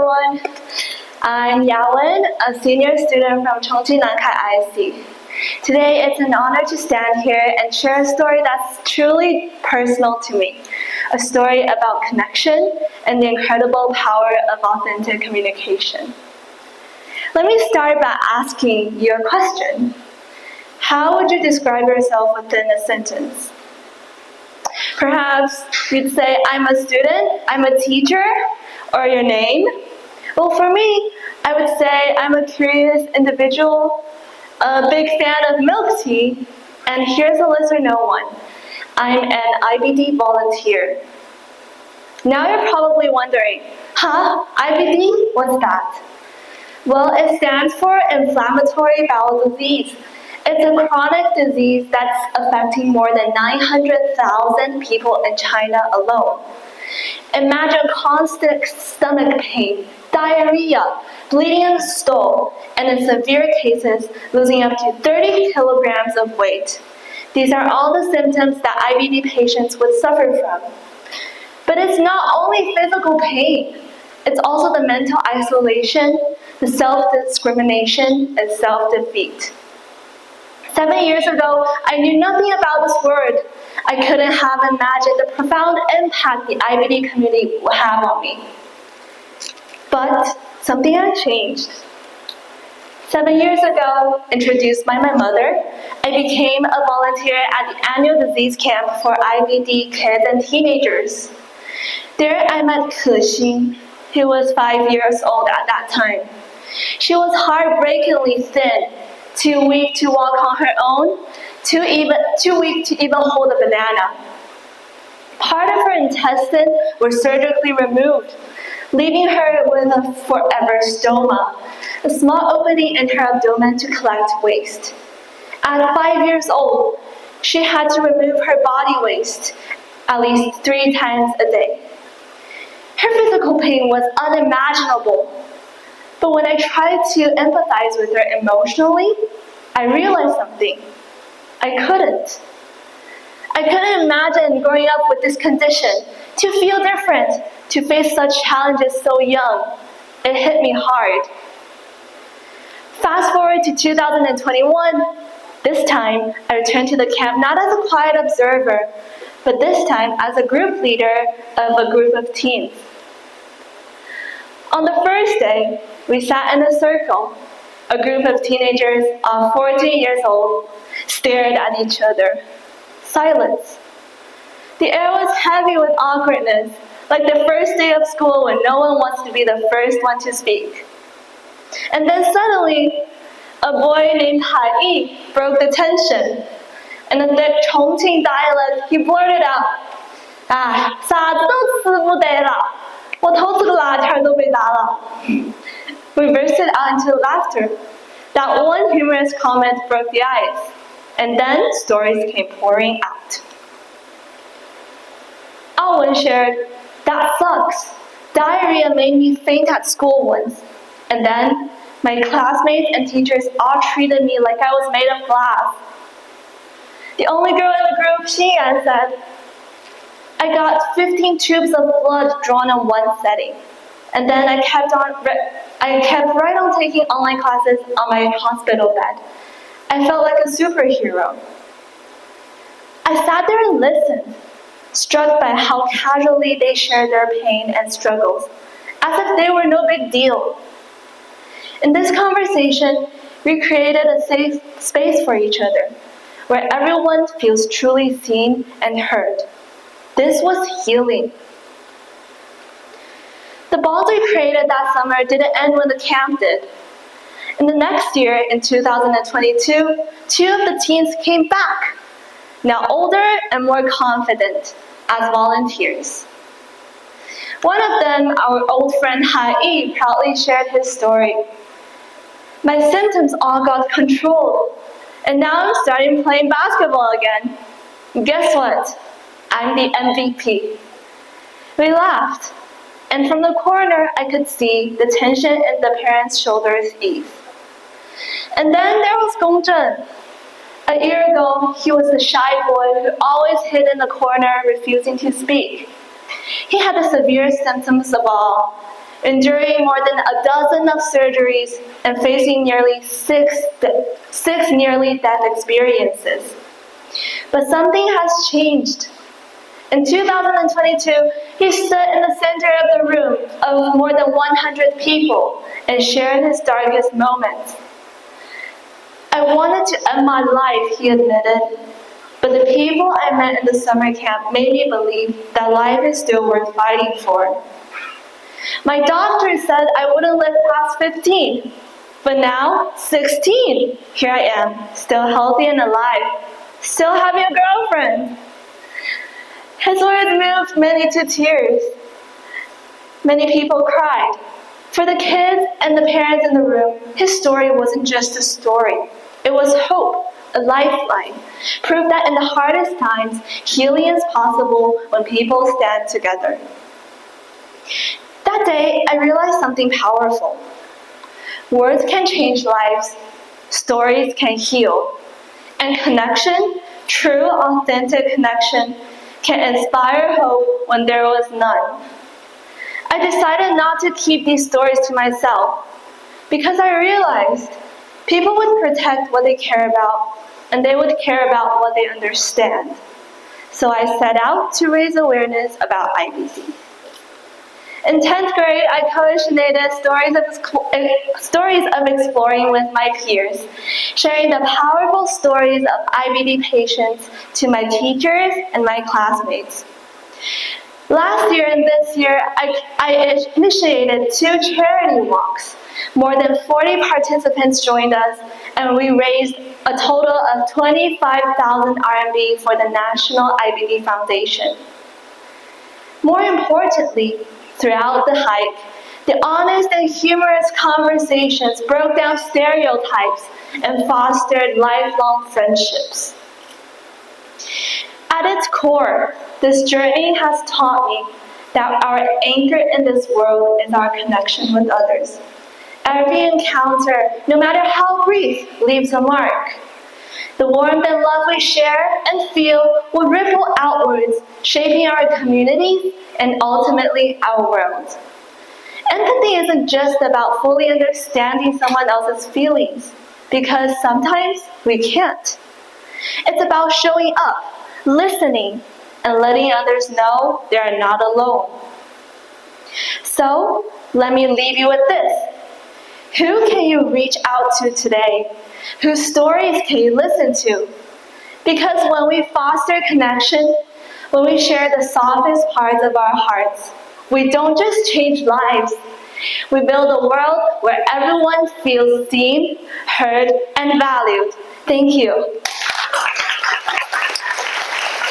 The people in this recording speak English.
everyone. I'm Yawen, a senior student from Chongqing Nankai ISD. Today, it's an honor to stand here and share a story that's truly personal to me. A story about connection and the incredible power of authentic communication. Let me start by asking you a question. How would you describe yourself within a sentence? Perhaps you'd say, I'm a student, I'm a teacher, or your name. Well, for me, I would say I'm a curious individual, a big fan of milk tea, and here's a lesser known one. I'm an IBD volunteer. Now you're probably wondering, IBD? What's that? Well, it stands for Inflammatory Bowel Disease. It's a chronic disease that's affecting more than 900,000 people in China alone. Imagine constant stomach pain, diarrhea, bleeding in the stool, and in severe cases, losing up to 30 kilograms of weight. These are all the symptoms that IBD patients would suffer from. But it's not only physical pain, it's also the mental isolation, the self-discrimination, and self-defeat. 7 years ago, I knew nothing about this word. I couldn't have imagined the profound impact the IBD community would have on me. But something had changed. 7 years ago, introduced by my mother, I became a volunteer at the annual disease camp for IBD kids and teenagers. There I met Kexin, who was 5 years old at that time. She was heartbreakingly thin, too weak to walk on her own, too weak to even hold a banana. Part of her intestines were surgically removed, leaving her with a forever stoma, a small opening in her abdomen to collect waste. At 5 years old, she had to remove her body waste at least 3 times a day. Her physical pain was unimaginable. But when I tried to empathize with her emotionally, I realized something. I couldn't. I couldn't imagine growing up with this condition, to feel different, to face such challenges so young. It hit me hard. Fast forward to 2021. This time, I returned to the camp not as a quiet observer, but this time as a group leader of a group of teens. On the first day, we sat in a circle. A group of teenagers of 14 years old stared at each other. Silence. The air was heavy with awkwardness, like the first day of school when no one wants to be the first one to speak. And then suddenly, a boy named Hai broke the tension. In a thick Chongqing dialect, he blurted out, 傻子都吃不得了，我头这个辣条都被打了. We bursted out into laughter. That one humorous comment broke the ice, and then stories came pouring out. Hao Yawen shared, that sucks. Diarrhea made me faint at school once, and then my classmates and teachers all treated me like I was made of glass. The only girl in the group, Xian, said, I got 15 tubes of blood drawn in one setting, and then I kept right on taking online classes on my hospital bed. I felt like a superhero. I sat there and listened, struck by how casually they shared their pain and struggles, as if they were no big deal. In this conversation, we created a safe space for each other, where everyone feels truly seen and heard. This was healing. The bonds we created that summer didn't end when the camp did. In the next year, in 2022, 2 of the teens came back, now older and more confident, as volunteers. One of them, our old friend Hai, proudly shared his story. My symptoms all got controlled, and now I'm starting playing basketball again. Guess what? I'm the MVP. We laughed. And from the corner, I could see the tension in the parents' shoulders ease. And then there was Gongzhen. A year ago, he was the shy boy who always hid in the corner, refusing to speak. He had the severe symptoms of all. enduring more than a dozen of surgeries and facing nearly six nearly death experiences. But something has changed. In 2022, he stood in the center of the room of more than 100 people and shared his darkest moments. I wanted to end my life, he admitted, but the people I met in the summer camp made me believe that life is still worth fighting for. My doctor said I wouldn't live past 15, but now, 16, here I am, still healthy and alive, still having a girlfriend. His words moved many to tears. Many people cried. For the kids and the parents in the room, his story wasn't just a story. It was hope, a lifeline, proof that in the hardest times, healing is possible when people stand together. That day, I realized something powerful. Words can change lives, stories can heal, and connection, true, authentic connection, can inspire hope when there was none. I decided not to keep these stories to myself because I realized people would protect what they care about and they would care about what they understand. So I set out to raise awareness about IBD. In 10th grade, I co-initiated stories of exploring with my peers, sharing the powerful stories of IBD patients to my teachers and my classmates. Last year and this year, I initiated 2 charity walks. More than 40 participants joined us, and we raised a total of 25,000 RMB for the National IBD Foundation. More importantly, throughout the hike, the honest and humorous conversations broke down stereotypes and fostered lifelong friendships. At its core, this journey has taught me that our anchor in this world is our connection with others. Every encounter, no matter how brief, leaves a mark. The warmth and love we share and feel will ripple outwards, shaping our communities and ultimately our world. Empathy isn't just about fully understanding someone else's feelings, because sometimes we can't. It's about showing up, listening, and letting others know they are not alone. So, let me leave you with this. Who can you reach out to today? Whose stories can you listen to? Because when we foster connection, when we share the softest parts of our hearts, we don't just change lives. We build a world where everyone feels seen, heard, and valued. Thank you.